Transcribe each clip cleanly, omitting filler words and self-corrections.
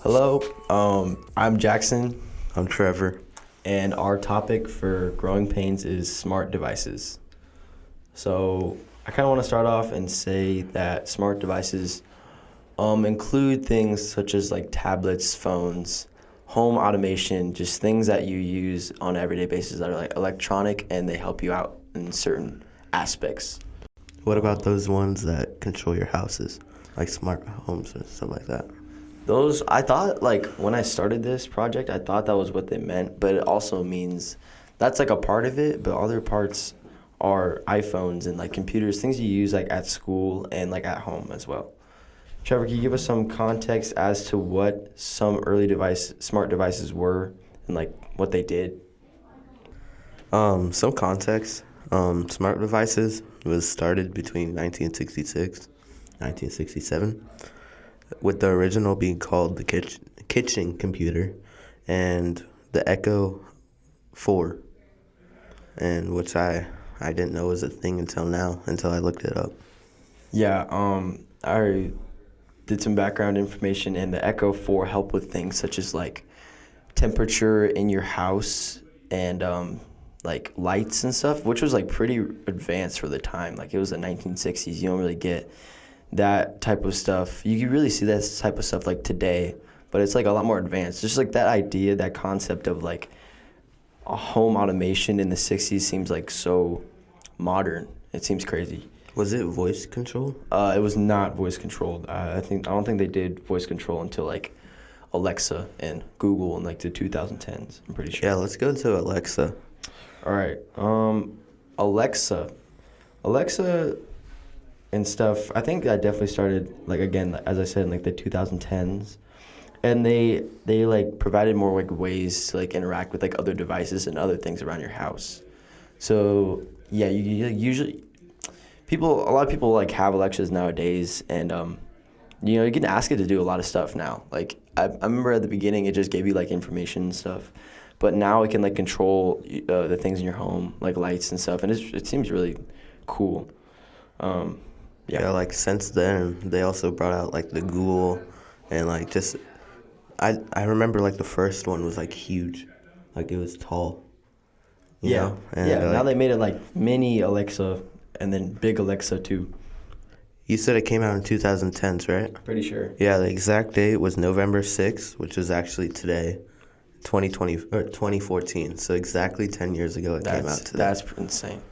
Hello, I'm Jackson, I'm Trevor. and our topic for growing pains is smart devices. So I kind of want to start off and say that smart devices include things such as like tablets, phones, home automation, just things that you use on an everyday basis that are like electronic and they help you out in certain aspects. What about those ones that control your houses, like smart homes and stuff like that? Those, I thought, like, when I started this project, I thought that was what they meant, but it also means that's like a part of it, but other parts are iPhones and like computers, things you use like at school and like at home as well. Trevor, can you give us some context as to what some smart devices were and like what they did? Some context. Smart devices was started between 1966, 1967, with the original being called the kitchen computer, and the Echo 4, and which I didn't know was a thing until I looked it up. Yeah, I did some background information, and the Echo 4 help with things such as like temperature in your house and like lights and stuff, which was like pretty advanced for the time. Like it was the 1960s. You don't really get that type of stuff. You can really see that type of stuff like today, but it's like a lot more advanced. Just like that idea, that concept of like a home automation in the 60s seems like so modern. It seems crazy. Was it voice control? It was not voice controlled. I don't think they did voice control until like Alexa and Google in like the 2010s. I'm pretty sure. Yeah, let's go to Alexa. All right. Alexa and stuff. I think that definitely started like again, as I said, in like the 2010s, and they like provided more like ways to like interact with like other devices and other things around your house. So yeah, you usually a lot of people like have Alexas nowadays, and you can ask it to do a lot of stuff now. Like I remember at the beginning, it just gave you like information and stuff, but now it can like control the things in your home, like lights and stuff, and it seems really cool. Yeah, like since then they also brought out like the Google, and like just I remember like the first one was like huge, like it was tall, Yeah, and yeah. Now they made it like mini Alexa and then big Alexa too. you said it came out in 2010s, right? Pretty sure. Yeah, the exact date was November 6th, which is actually today, 2020 or 2014. So exactly 10 years ago it came out today. That's insane.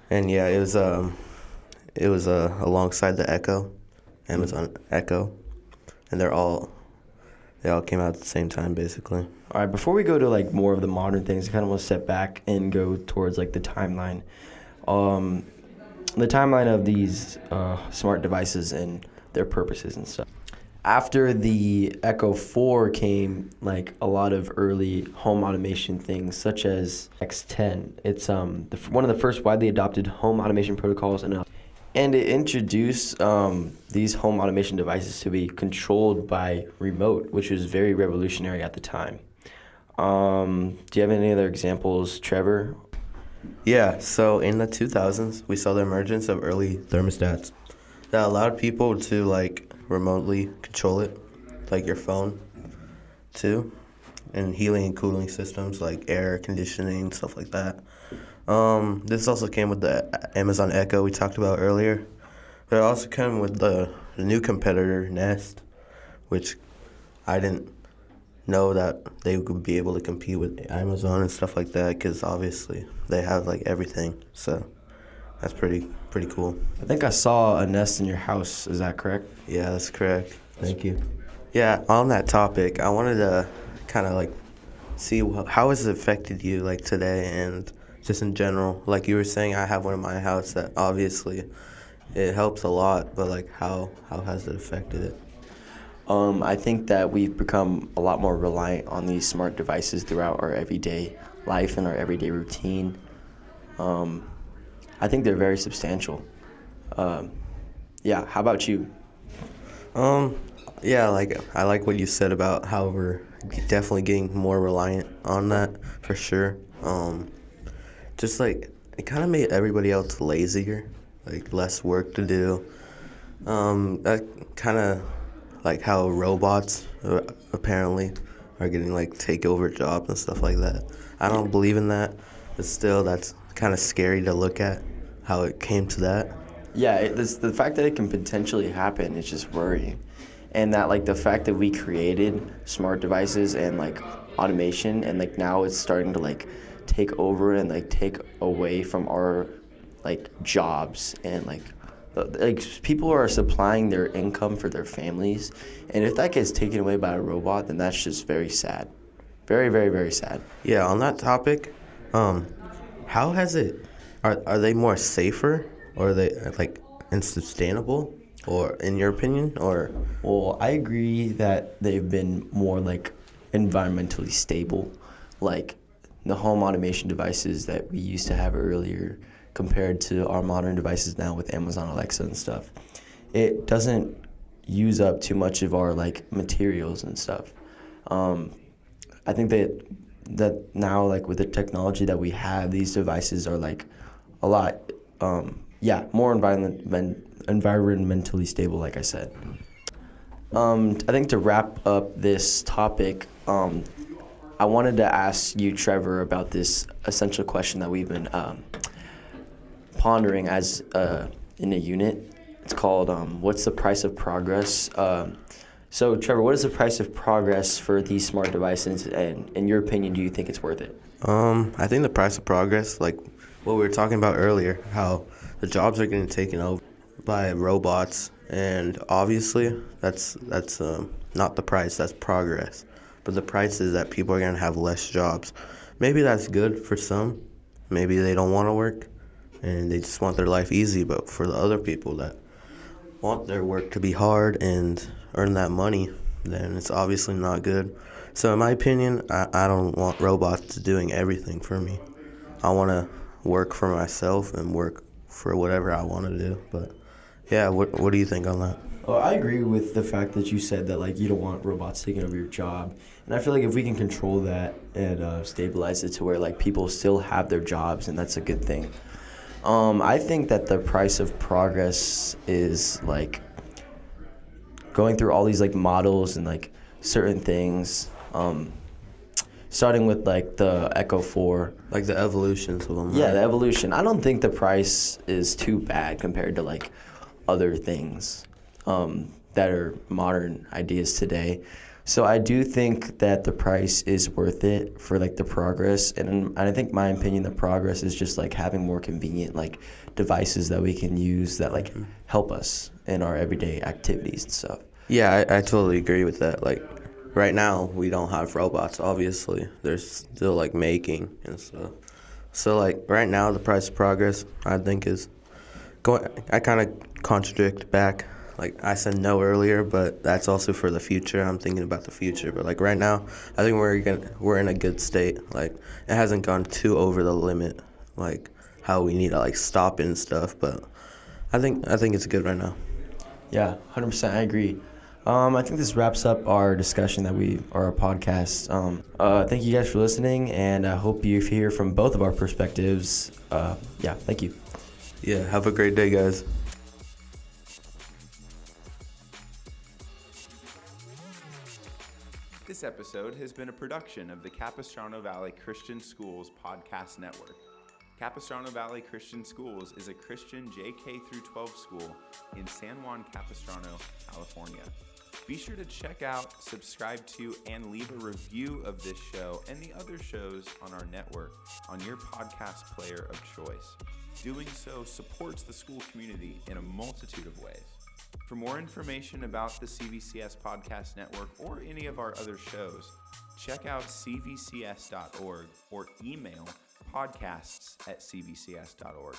And yeah, it was alongside the Echo, Amazon Echo, and they all came out at the same time basically. All right, before we go to like more of the modern things, I kind of want to step back and go towards like the timeline. The timeline of these smart devices and their purposes and stuff. After the Echo 4 came like a lot of early home automation things such as X10. It's one of the first widely adopted home automation protocols, and it introduced these home automation devices to be controlled by remote, which was very revolutionary at the time. Do you have any other examples, Trevor? Yeah, so in the 2000s, we saw the emergence of early thermostats that allowed people to like remotely control it, like your phone, too, and heating and cooling systems like air conditioning, stuff like that. This also came with the Amazon Echo we talked about earlier, but it also came with the new competitor Nest, which I didn't know that they would be able to compete with Amazon and stuff like that, because obviously they have like everything. So that's pretty cool. I think I saw a Nest in your house. Is that correct? Yeah, that's correct. Thank you. Yeah, on that topic, I wanted to kind of like see how has it affected you like today and just in general. Like you were saying, I have one in my house that obviously it helps a lot, but like how has it affected it? I think that we've become a lot more reliant on these smart devices throughout our everyday life and our everyday routine. I think they're very substantial. Yeah, how about you? Yeah, like I like what you said about how we're definitely getting more reliant on that for sure. Just like it kind of made everybody else lazier, like less work to do. That kind of like how robots apparently are getting like take over jobs and stuff like that. I don't believe in that, but still, that's kind of scary to look at how it came to that. Yeah, the fact that it can potentially happen is just worrying. And that, like, the fact that we created smart devices and, like, automation, and, like, now it's starting to, like, take over and, like, take away from our, like, jobs. And, like, people are supplying their income for their families. And if that gets taken away by a robot, then that's just very sad. Very, very, very sad. Yeah, on that topic, how has it? Are they more safer, or are they like unsustainable, or in your opinion, or? Well, I agree that they've been more like environmentally stable, like the home automation devices that we used to have earlier compared to our modern devices now with Amazon Alexa and stuff. It doesn't use up too much of our like materials and stuff. Um, I think that now, like with the technology that we have, these devices are like a lot, more environmentally stable, like I said. I think to wrap up this topic, I wanted to ask you, Trevor, about this essential question that we've been pondering as in a unit. It's called "What's the price of progress?" So, Trevor, what is the price of progress for these smart devices, and in your opinion, do you think it's worth it? I think the price of progress, like what we were talking about earlier, how the jobs are getting taken over by robots, and obviously that's not the price, that's progress. But the price is that people are gonna have less jobs. Maybe that's good for some. Maybe they don't want to work, and they just want their life easy. But for the other people that want their work to be hard and earn that money, then it's obviously not good. So in my opinion, I don't want robots doing everything for me. I want to work for myself and work for whatever I want to do. But yeah, what do you think on that? Well, I agree with the fact that you said that like you don't want robots taking over your job, and I feel like if we can control that and stabilize it to where like people still have their jobs, and that's a good thing. I think that the price of progress is like going through all these like models and like certain things. Starting with like the Echo 4. Like the evolutions of them. Yeah, right? the evolution. I don't think the price is too bad compared to like other things that are modern ideas today. So I do think that the price is worth it for like the progress, and I think my opinion, the progress is just like having more convenient like devices that we can use that like help us in our everyday activities and stuff. Yeah, I totally agree with that. Like, right now, we don't have robots, obviously. They're still, like, making and stuff. So, like, right now, the price of progress, I think, is going. I kind of contradict back. Like, I said no earlier, but that's also for the future. I'm thinking about the future. But, like, right now, I think we're in a good state. Like, it hasn't gone too over the limit, like, how we need to, like, stop it and stuff. But I think it's good right now. Yeah, 100%. I agree. I think this wraps up our discussion our podcast. Thank you guys for listening, and I hope you hear from both of our perspectives. Thank you. Yeah, have a great day, guys. This episode has been a production of the Capistrano Valley Christian Schools Podcast Network. Capistrano Valley Christian Schools is a Christian JK through 12 school in San Juan Capistrano, California. Be sure to check out, subscribe to, and leave a review of this show and the other shows on our network on your podcast player of choice. Doing so supports the school community in a multitude of ways. For more information about the CVCS Podcast Network or any of our other shows, check out cvcs.org or email podcasts@cvcs.org.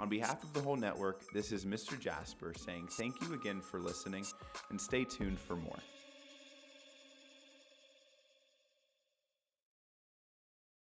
On behalf of the whole network, this is Mr. Jasper saying thank you again for listening, and stay tuned for more.